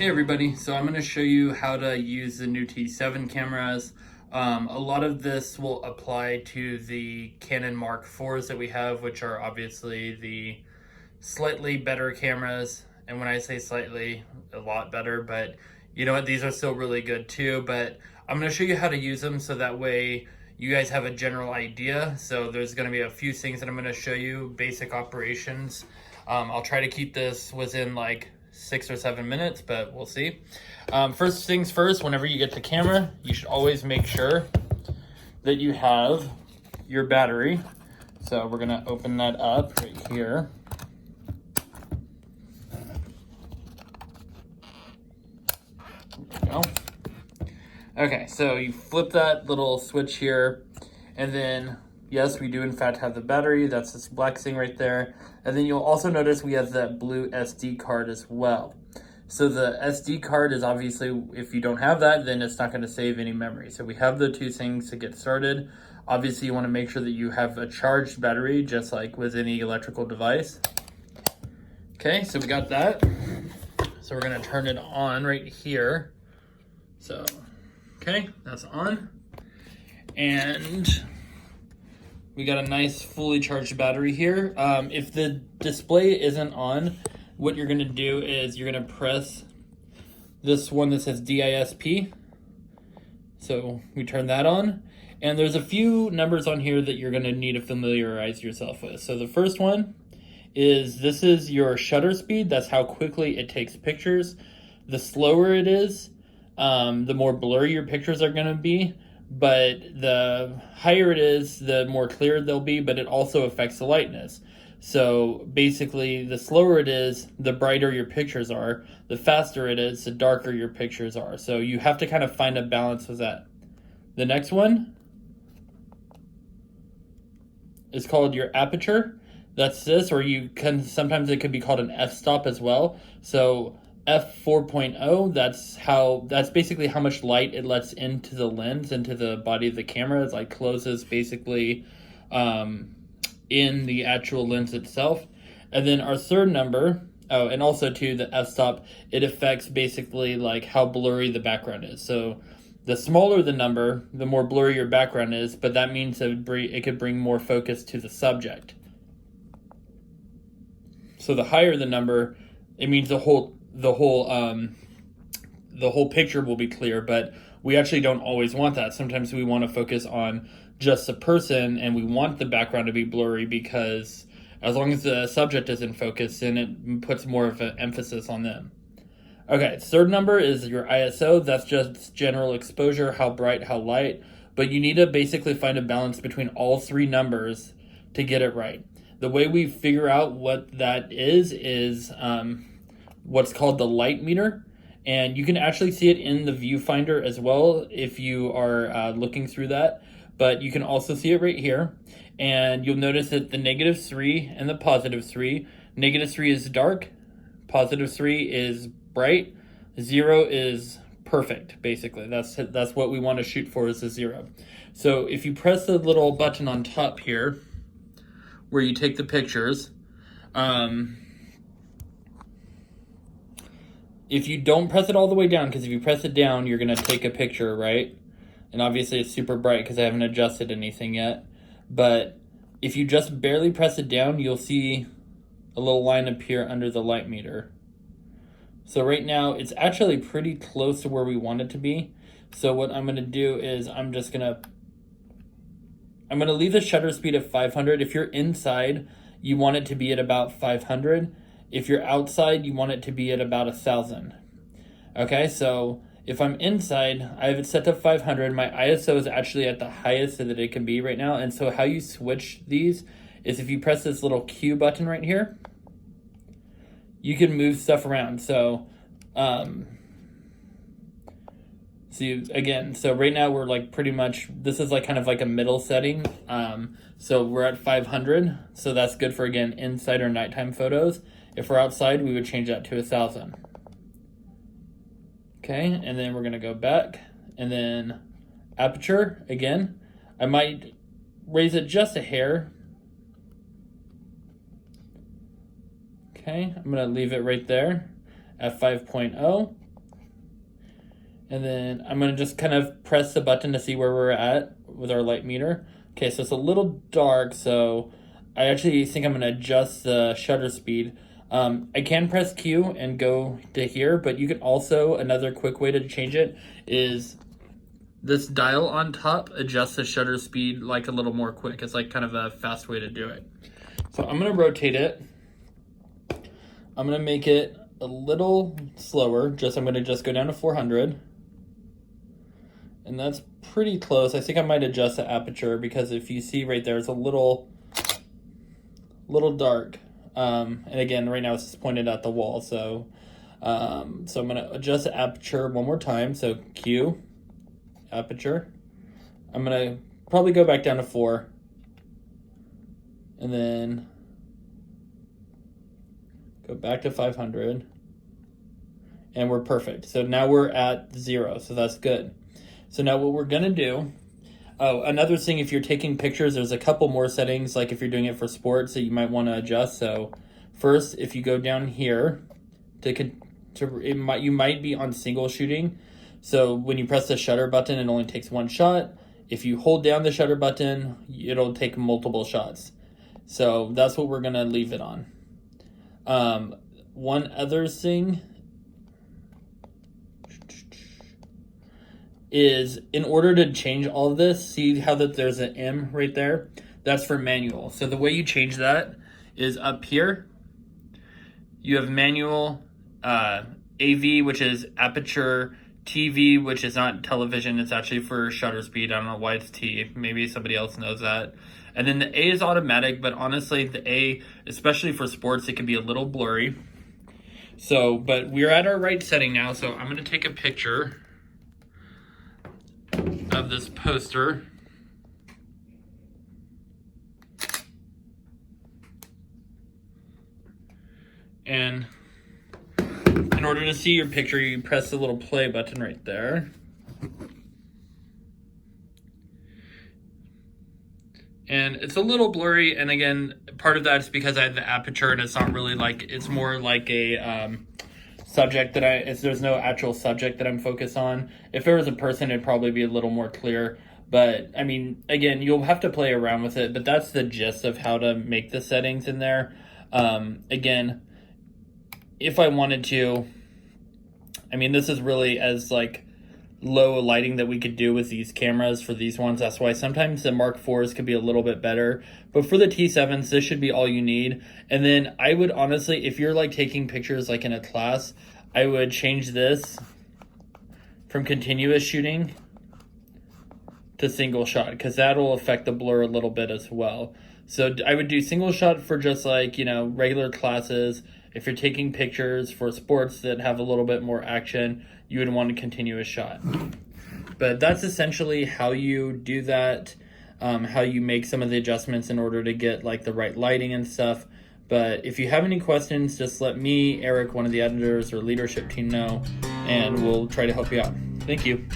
Hey everybody, so I'm going to show you how to use the new T7 cameras. A lot of this will apply to the Canon Mark IVs that we have, which are obviously the slightly better cameras. And when I say slightly, a lot better, but you know what, these are still really good too. But I'm going to show you how to use them so that way you guys have a general idea. So there's going to be a few things that I'm going to show you, basic operations. I'll try to keep this within like 6 or 7 minutes, but we'll see. First things first, whenever you get the camera, you should always make sure that you have your battery. So we're gonna open that up right here. There we go. Okay, so you flip that little switch here, and then yes, we do in fact have the battery. That's this black thing right there. And then you'll also notice we have that blue SD card as well. So the SD card is obviously, if you don't have that, then it's not going to save any memory. So we have the two things to get started. Obviously, you want to make sure that you have a charged battery, just like with any electrical device. Okay, so we got that. So we're going to turn it on right here. So, okay, that's on. And we got a nice fully charged battery here. If the display isn't on, what you're gonna do is you're gonna press this one that says DISP. So we turn that on. And there's a few numbers on here that you're gonna need to familiarize yourself with. So the first one is, this is your shutter speed. That's how quickly it takes pictures. The slower it is, the more blurry your pictures are gonna be. But the higher it is, the more clear they'll be, but it also affects the lightness. So basically, the slower it is, the brighter your pictures are. The faster it is, the darker your pictures are. So you have to kind of find a balance with that. The next one is called your aperture. That's this, or you can, sometimes it could be called an f-stop as well. So f4.0, that's basically how much light it lets into the lens, into the body of the camera. It's like closes basically in the actual lens itself. And then our third number, oh, and also too, the f-stop, it affects basically like how blurry the background is. So the smaller the number, the more blurry your background is, but that means it could bring more focus to the subject. So the higher the number, it means the whole picture will be clear, but we actually don't always want that. Sometimes we want to focus on just the person, and we want the background to be blurry, because as long as the subject is in focus, then it puts more of an emphasis on them. Okay, third number is your ISO. That's just general exposure, how bright, how light. But you need to basically find a balance between all three numbers to get it right. The way we figure out what that is what's called the light meter, and you can actually see it in the viewfinder as well if you are looking through that, but you can also see it right here, and you'll notice that the -3 and the +3, -3 is dark, +3 is bright, 0 is perfect. Basically that's what we want to shoot for, is a 0. So if you press the little button on top here where you take the pictures, if you don't press it all the way down, because if you press it down, you're going to take a picture, right? And obviously it's super bright because I haven't adjusted anything yet. But if you just barely press it down, you'll see a little line appear under the light meter. So right now, it's actually pretty close to where we want it to be. So what I'm going to do is I'm going to leave the shutter speed at 500. If you're inside, you want it to be at about 500. If you're outside, you want it to be at about 1,000. Okay, so if I'm inside, I have it set to 500. My ISO is actually at the highest that it can be right now. And so how you switch these is if you press this little Q button right here, you can move stuff around. So, so right now we're like pretty much, this is like kind of like a middle setting. So we're at 500. So that's good for, again, inside or nighttime photos. If we're outside, we would change that to 1,000. Okay, and then we're gonna go back, and then aperture again. I might raise it just a hair. Okay, I'm gonna leave it right there at 5.0. And then I'm gonna just kind of press the button to see where we're at with our light meter. Okay, so it's a little dark, so I actually think I'm gonna adjust the shutter speed. I can press Q and go to here, but you can also, another quick way to change it is this dial on top adjusts the shutter speed like a little more quick. It's like kind of a fast way to do it. So I'm gonna rotate it. I'm gonna make it a little slower. I'm gonna just go down to 400. And that's pretty close. I think I might adjust the aperture because if you see right there, it's a little dark. And again, right now it's just pointed at the wall. So I'm gonna adjust the aperture one more time. So Q, aperture. I'm gonna probably go back down to 4. And then go back to 500. And we're perfect. So now we're at 0, so that's good. So now what we're gonna do, another thing, if you're taking pictures, there's a couple more settings, like if you're doing it for sports, that you might wanna adjust. So first, if you go down here, you might be on single shooting. So when you press the shutter button, it only takes 1 shot. If you hold down the shutter button, it'll take multiple shots. So that's what we're gonna leave it on. One other thing is, in order to change all of this, see how that there's an M right there? That's for manual. So the way you change that is up here. You have manual, AV, which is aperture, TV, which is not television, it's actually for shutter speed. I don't know why it's T. Maybe somebody else knows that. And then the A is automatic, but honestly, the A, especially for sports, it can be a little blurry. So, but we're at our right setting now, so I'm gonna take a picture of this poster. And in order to see your picture, you press the little play button right there. And it's a little blurry, and again, part of that is because I have the aperture and it's not really like, it's more like a subject that there's no actual subject that I'm focused on. If there was a person, it'd probably be a little more clear. But I mean, again, you'll have to play around with it, but that's the gist of how to make the settings in there. Again, if I wanted to, I mean, this is really as like low lighting that we could do with these cameras for these ones. That's why sometimes the Mark IVs could be a little bit better, but for the T7s, this should be all you need. And then I would honestly, if you're like taking pictures like in a class, I would change this from continuous shooting to single shot, because that'll affect the blur a little bit as well. So I would do single shot for just like, regular classes. If you're taking pictures for sports that have a little bit more action, you would want a continuous shot. But that's essentially how you do that, how you make some of the adjustments in order to get like the right lighting and stuff. But if you have any questions, just let me, Eric, one of the editors or leadership team know, and we'll try to help you out. Thank you.